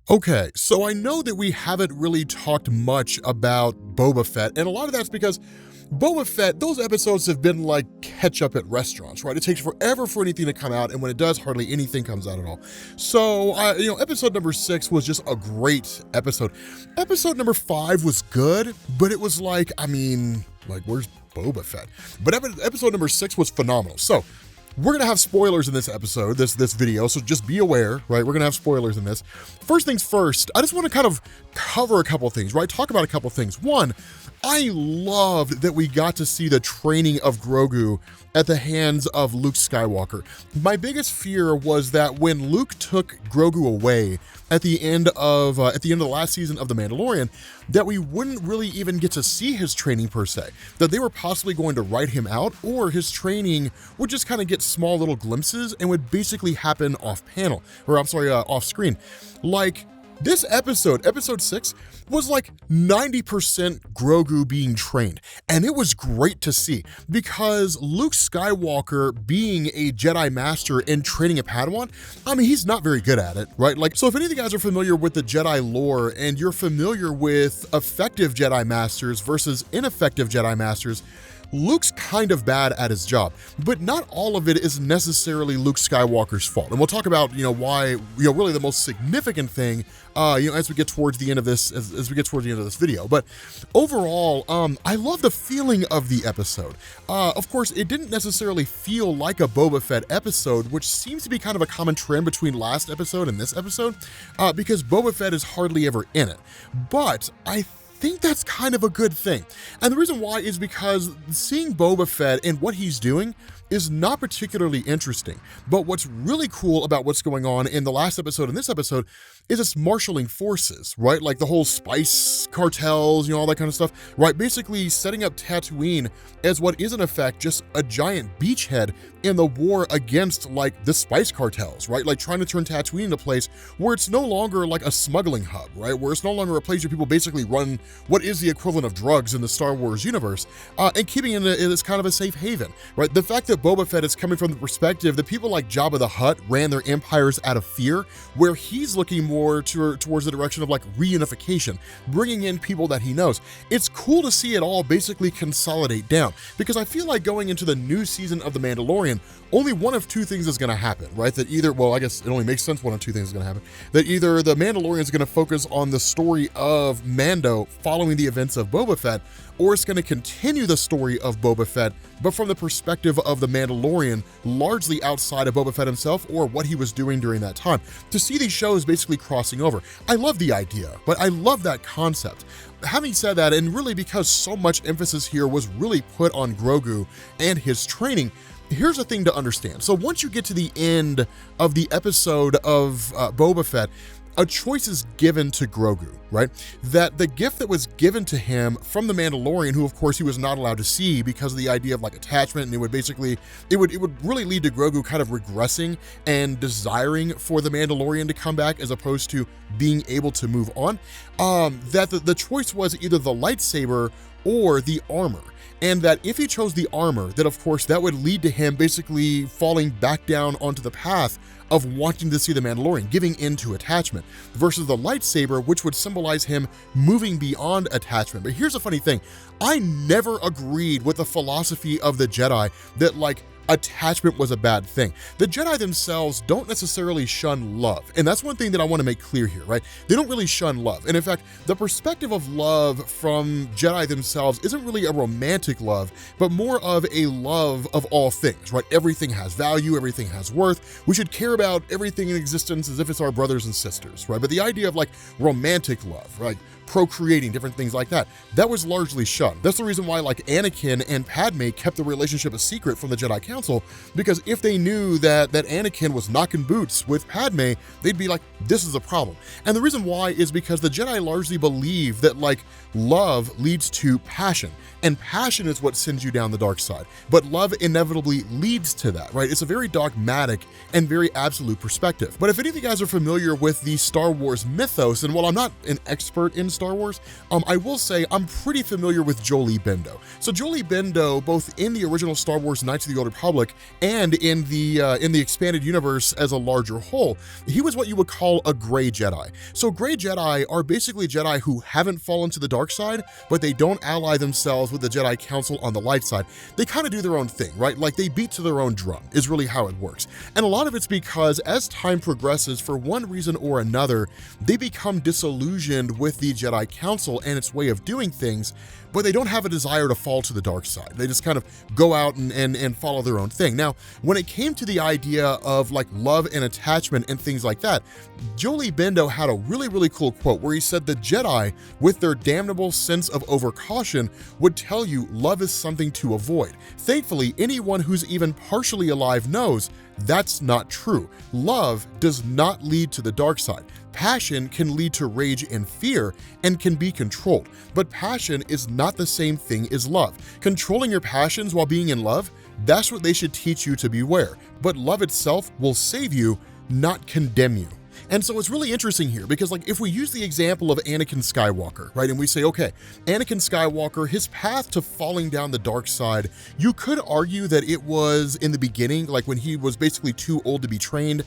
Okay, so I know that we haven't really talked much about Boba Fett, and a lot of that's because Boba Fett, those episodes have been like ketchup at restaurants, right? It takes forever for anything to come out, and when it does, hardly anything comes out at all. So, episode number 6 was just a great episode. Episode number 5 was good, but it was where's Boba Fett? But episode number 6 was phenomenal. So, we're gonna have spoilers in this episode, this video, so just be aware, right? We're gonna have spoilers in this. First things first, I just want to kind of cover a couple things, right? Talk about a couple things. One, I loved that we got to see the training of Grogu at the hands of Luke Skywalker. My biggest fear was that when Luke took Grogu away at the end of the last season of The Mandalorian, that we wouldn't really even get to see his training per se, that they were possibly going to write him out, or his training would just kind of get small little glimpses and would basically happen off screen. Like, this episode 6, was like 90% Grogu being trained. And it was great to see, because Luke Skywalker being a Jedi Master and training a Padawan, he's not very good at it, right? So if any of you guys are familiar with the Jedi lore and you're familiar with effective Jedi Masters versus ineffective Jedi Masters, Luke's kind of bad at his job, but not all of it is necessarily Luke Skywalker's fault. And we'll talk about, why, really the most significant thing, as we get towards the end of this, video. But overall, I love the feeling of the episode. Of course, it didn't necessarily feel like a Boba Fett episode, which seems to be kind of a common trend between last episode and this episode, because Boba Fett is hardly ever in it. But I think that's kind of a good thing. And the reason why is because seeing Boba Fett and what he's doing is not particularly interesting. But what's really cool about what's going on in the last episode and this episode is it's marshaling forces, right? Like the whole spice cartels, all that kind of stuff, right? Basically setting up Tatooine as what is in effect just a giant beachhead in the war against like the spice cartels, right? Like trying to turn Tatooine into a place where it's no longer like a smuggling hub, right? Where it's no longer a place where people basically run what is the equivalent of drugs in the Star Wars universe, and keeping it as kind of a safe haven, right? The fact that Boba Fett is coming from the perspective that people like Jabba the Hutt ran their empires out of fear, where he's looking more towards the direction of like reunification, bringing in people that he knows. It's cool to see it all basically consolidate down, because I feel like going into the new season of The Mandalorian, only one of two things is going to happen, right? That either, well, I guess it only makes sense one of two things is going to happen. That either The Mandalorian is going to focus on the story of Mando following the events of Boba Fett, or it's going to continue the story of Boba Fett, but from the perspective of the Mandalorian, largely outside of Boba Fett himself or what he was doing during that time. To see these shows basically crossing over, I love the idea, but I love that concept. Having said that, and really because so much emphasis here was really put on Grogu and his training, here's the thing to understand. So once you get to the end of the episode of Boba Fett, a choice is given to Grogu, right? That the gift that was given to him from the Mandalorian, who of course he was not allowed to see because of the idea of like attachment, and it would really lead to Grogu kind of regressing and desiring for the Mandalorian to come back as opposed to being able to move on. That the choice was either the lightsaber or the armor. And that if he chose the armor, that of course that would lead to him basically falling back down onto the path of wanting to see the Mandalorian, giving into attachment, versus the lightsaber, which would symbolize him moving beyond attachment. But here's a funny thing. I never agreed with the philosophy of the Jedi that like attachment was a bad thing. The Jedi themselves don't necessarily shun love. And that's one thing that I want to make clear here, right? They don't really shun love. And in fact, the perspective of love from Jedi themselves isn't really a romantic love, but more of a love of all things, right? Everything has value, everything has worth. We should care about everything in existence as if it's our brothers and sisters, right? But the idea of like romantic love, right? Procreating, different things like that, that was largely shunned. That's the reason why like Anakin and Padme kept the relationship a secret from the Jedi Council, because if they knew that Anakin was knocking boots with Padme, they'd be like, this is a problem. And the reason why is because the Jedi largely believe that like love leads to passion, and passion is what sends you down the dark side. But love inevitably leads to that, right? It's a very dogmatic and very absolute perspective. But if any of you guys are familiar with the Star Wars mythos, and while I'm not an expert in Star Wars, I will say I'm pretty familiar with Jolee Bindo. So Jolee Bindo, both in the original Star Wars Knights of the Old Republic Republic and in the expanded universe as a larger whole, he was what you would call a gray Jedi. So gray Jedi are basically Jedi who haven't fallen to the dark side, but they don't ally themselves with the Jedi Council on the light side. They kind of do their own thing, right? Like they beat to their own drum is really how it works. And a lot of it's because as time progresses, for one reason or another, they become disillusioned with the Jedi Council and its way of doing things, but they don't have a desire to fall to the dark side. They just kind of go out and follow their own thing. Now, when it came to the idea of like love and attachment and things like that, Jolie Bendo had a really, really cool quote where he said the Jedi, with their damnable sense of overcaution, would tell you love is something to avoid. Thankfully, anyone who's even partially alive knows that's not true. Love does not lead to the dark side. Passion can lead to rage and fear and can be controlled, but passion is not the same thing as love. Controlling your passions while being in love, that's what they should teach you to beware. But love itself will save you, not condemn you. And so it's really interesting here because like if we use the example of Anakin Skywalker, right? And we say, okay, Anakin Skywalker, his path to falling down the dark side, you could argue that it was in the beginning, like when he was basically too old to be trained,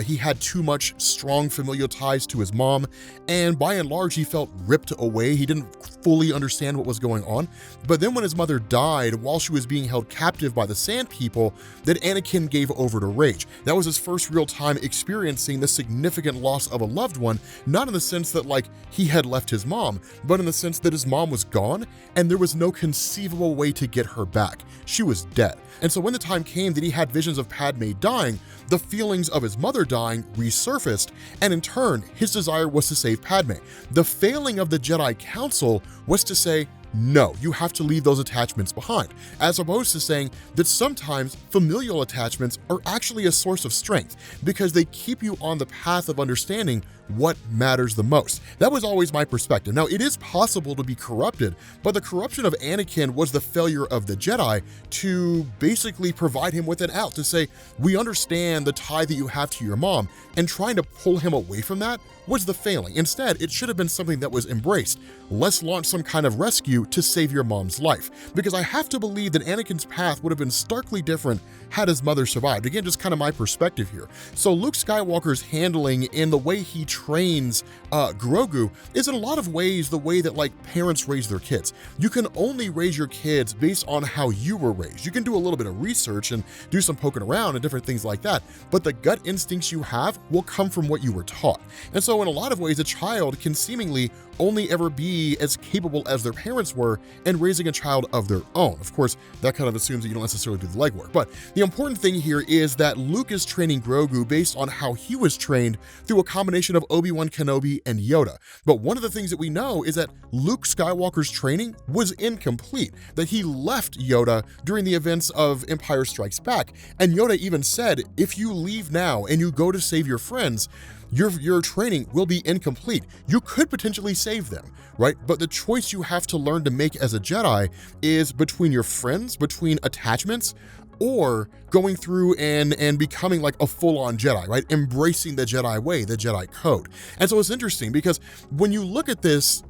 he had too much strong familial ties to his mom, and by and large, he felt ripped away. He didn't fully understand what was going on. But then when his mother died while she was being held captive by the Sand People, that Anakin gave over to rage. That was his first real time experiencing the significant loss of a loved one, not in the sense that like he had left his mom, but in the sense that his mom was gone and there was no conceivable way to get her back. She was dead. And so when the time came that he had visions of Padme dying, the feelings of his mother dying resurfaced, and in turn, his desire was to save Padme. The failing of the Jedi Council was to say, no, you have to leave those attachments behind, as opposed to saying that sometimes familial attachments are actually a source of strength because they keep you on the path of understanding what matters the most. That was always my perspective. Now, it is possible to be corrupted, but the corruption of Anakin was the failure of the Jedi to basically provide him with an out, to say, we understand the tie that you have to your mom, and trying to pull him away from that was the failing. Instead, it should have been something that was embraced. Let's launch some kind of rescue to save your mom's life. Because I have to believe that Anakin's path would have been starkly different had his mother survived. Again, just kind of my perspective here. So Luke Skywalker's handling in the way he trains Grogu is in a lot of ways the way that like parents raise their kids. You can only raise your kids based on how you were raised. You can do a little bit of research and do some poking around and different things like that, but the gut instincts you have will come from what you were taught. And so in a lot of ways, a child can seemingly only ever be as capable as their parents were in raising a child of their own. Of course, that kind of assumes that you don't necessarily do the legwork. But the important thing here is that Luke is training Grogu based on how he was trained through a combination of Obi-Wan Kenobi and Yoda. But one of the things that we know is that Luke Skywalker's training was incomplete, that he left Yoda during the events of Empire Strikes Back. And Yoda even said, if you leave now and you go to save your friends, your training will be incomplete. You could potentially save them, right? But the choice you have to learn to make as a Jedi is between your friends, between attachments, or going through and becoming like a full-on Jedi, right? Embracing the Jedi way, the Jedi code. And so it's interesting because when you look at this,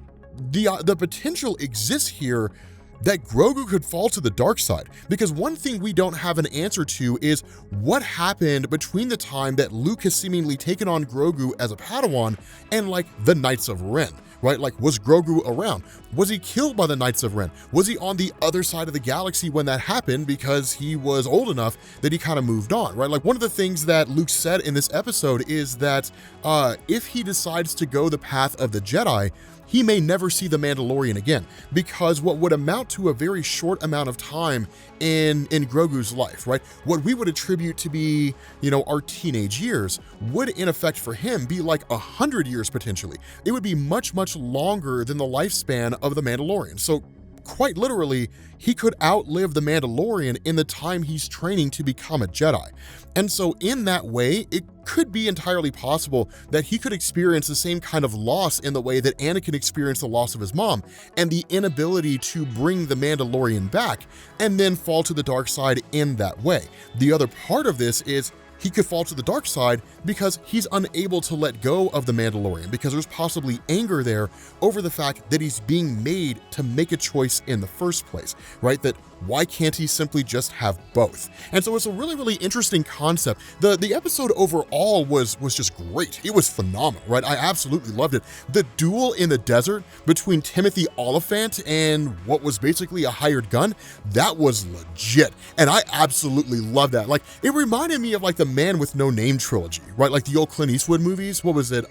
the potential exists here that Grogu could fall to the dark side. Because one thing we don't have an answer to is what happened between the time that Luke has seemingly taken on Grogu as a Padawan and like the Knights of Ren, right? Like, was Grogu around? Was he killed by the Knights of Ren? Was he on the other side of the galaxy when that happened because he was old enough that he kind of moved on, right? Like one of the things that Luke said in this episode is that if he decides to go the path of the Jedi, he may never see the Mandalorian again, because what would amount to a very short amount of time in Grogu's life, right? What we would attribute to be, our teenage years would in effect for him be like 100 years potentially. It would be much, much longer than the lifespan of the Mandalorian. So quite literally, he could outlive the Mandalorian in the time he's training to become a Jedi. And so in that way, it could be entirely possible that he could experience the same kind of loss in the way that Anakin experienced the loss of his mom and the inability to bring the Mandalorian back and then fall to the dark side in that way. The other part of this is he could fall to the dark side because he's unable to let go of the Mandalorian, because there's possibly anger there over the fact that he's being made to make a choice in the first place, right? That why can't he simply just have both? And so it's a really, really interesting concept. The episode overall was just great. It was phenomenal, right? I absolutely loved it. The duel in the desert between Timothy Olyphant and what was basically a hired gun, that was legit. And I absolutely loved that. Like, it reminded me of like the Man with No Name trilogy, right? Like the old Clint Eastwood movies. What was it?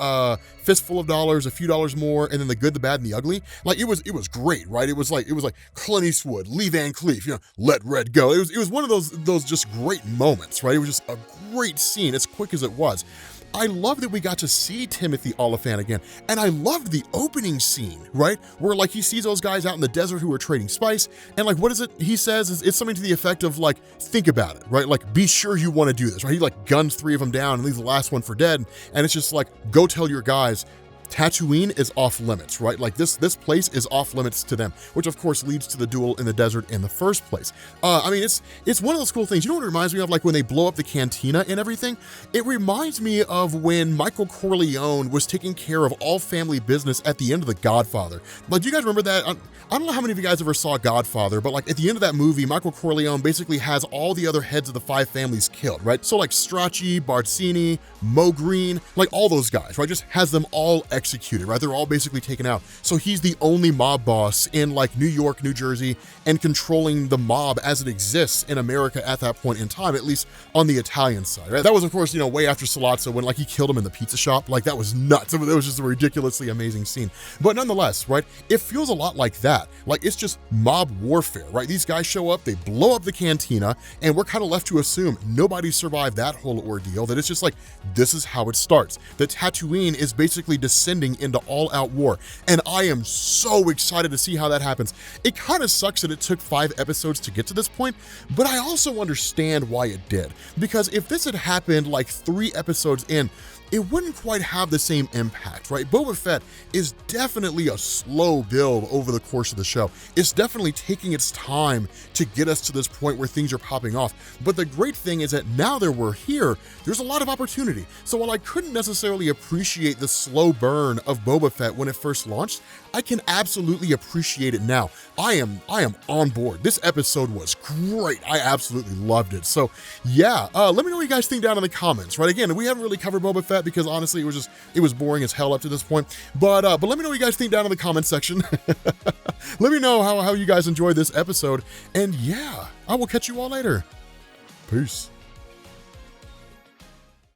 Fistful of Dollars, A Few Dollars More, and then The Good, the Bad, and the Ugly. Like, it was great, right? It was like Clint Eastwood, Lee Van Cleef, Let Red Go. It was one of those just great moments, right? It was just a great scene, as quick as it was. I love that we got to see Timothy Olyphant again, and I loved the opening scene, right? Where like he sees those guys out in the desert who are trading spice, and like, what is it he says? It's something to the effect of like, think about it, right? Like, be sure you want to do this, right? He like guns 3 of them down and leaves the last one for dead, and it's just like, go tell your guys Tatooine is off limits, right? Like this place is off limits to them, which of course leads to the duel in the desert in the first place. I mean, it's one of those cool things. You know what it reminds me of? Like when they blow up the cantina and everything, it reminds me of when Michael Corleone was taking care of all family business at the end of The Godfather. Like, do you guys remember that? I don't know how many of you guys ever saw Godfather, but like at the end of that movie, Michael Corleone basically has all the other heads of the 5 families killed, right? So like Strachey, Barzini, Mo Green, like all those guys, right? Just has them all executed, right? They're all basically taken out. So he's the only mob boss in like New York, New Jersey, and controlling the mob as it exists in America at that point in time, at least on the Italian side, right? That was, of course, way after Sollozzo, when like he killed him in the pizza shop. Like, that was nuts. It was just a ridiculously amazing scene. But nonetheless, right, it feels a lot like that. Like, it's just mob warfare, right? These guys show up, they blow up the cantina, and we're kind of left to assume nobody survived that whole ordeal, that it's just like, this is how it starts. That Tatooine is basically descending into all-out war, and I am so excited to see how that happens. It kind of sucks that it took 5 episodes to get to this point, but I also understand why it did, because if this had happened like 3 episodes in, it wouldn't quite have the same impact, right? Boba Fett is definitely a slow build over the course of the show. It's definitely taking its time to get us to this point where things are popping off. But the great thing is that now that we're here, there's a lot of opportunity. So while I couldn't necessarily appreciate the slow burn of Boba Fett when it first launched, I can absolutely appreciate it now. I am on board. This episode was great. I absolutely loved it. So yeah, let me know what you guys think down in the comments, right? Again, we haven't really covered Boba Fett because honestly, it was boring as hell up to this point. But let me know what you guys think down in the comments section. Let me know how you guys enjoyed this episode. And yeah, I will catch you all later. Peace.